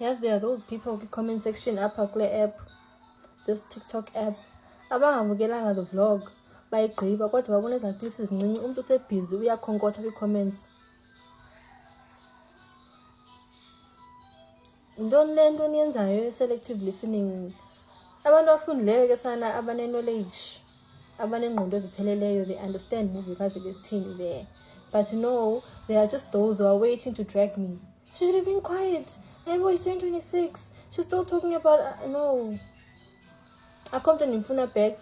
Yes, there are those people who comment section apha kule app, this TikTok app, abangabukelanga the vlog bayigqiba kodwa babona eza clips ezincinci, umuntu usebhizi uyakhonkotha kwi-comments. Ntoni le nto niyenzayo selective listening? Abantu abafundileyo ke sana abane-knowledge, abanengqondo ezipheleleyo, they understand movikazi besithini there. But no, there are just those who are waiting to drag me. She should have been quiet. Maybe it's 2026. She's still talking about... no. I come to Nifuna back.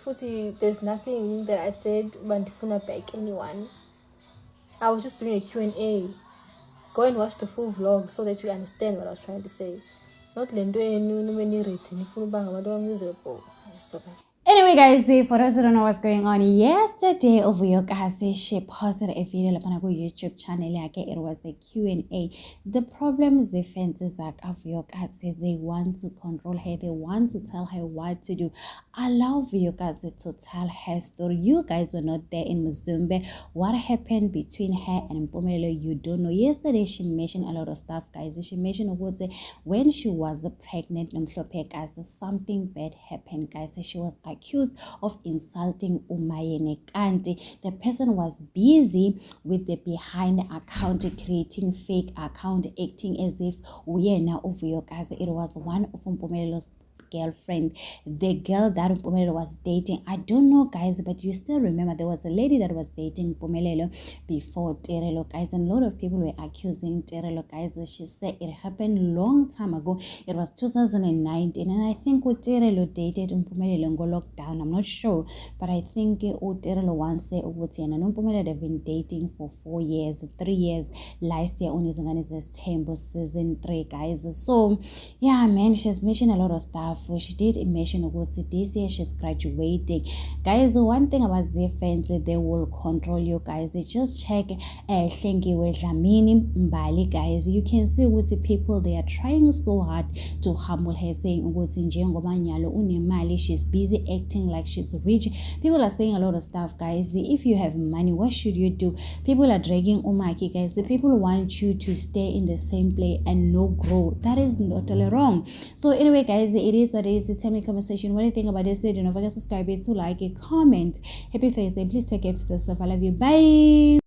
There's nothing that I said but Nifuna back anyone. I was just doing a Q&A. Go and watch the full vlog so that you understand what I was trying to say. Not lendo many written. Nifuna banga abantu miserable. So bad. Anyway, guys, for those who don't know what's going on, yesterday Uvuyokasi, she posted a video on her YouTube channel. It was a Q&A. The problems, the fences like Uvuyokasi, they want to control her. They want to tell her what to do. Allow Uvuyokasi to tell her story. You guys were not there in Muzumbe. What happened between her and Mpumelelo, you don't know. Yesterday, she mentioned a lot of stuff, guys. She mentioned when she was pregnant, something bad happened, guys. She was accused of insulting Umayene Kanti. The person was busy with the behind account, creating fake account, acting as if Uyena Uvuyokasi. It was one of Mpumelo's girlfriend, the girl that Mpumelelo was dating. I don't know, guys, but you still remember there was a lady that was dating Mpumelelo before Terelo, guys, and a lot of people were accusing Terelo, guys. She said it happened long time ago. It was 2019, and I think Terelo dated Mpumelelo and go lockdown. I'm not sure, but I think Terelo once said and Mpumelelo they've been dating for 4 years, 3 years. Last year only is Tembo season 3, guys. So yeah, man, she's mentioned a lot of stuff. She did mention about this year she's graduating, guys. The one thing about the fans, they will control you, guys. They just check Mbali, guys. You can see with the people, they are trying so hard to humble her, saying she's busy acting like she's rich. People are saying a lot of stuff, guys. If you have money, what should you do? People are dragging Umaki, guys. The people want you to stay in the same place and no grow. That is totally wrong. So anyway, guys, it is what it is. Tell me in the comment section what do you think about this video. Don't forget to subscribe, to like, comment. Happy Thursday. Please take care of yourself. I love you. Bye.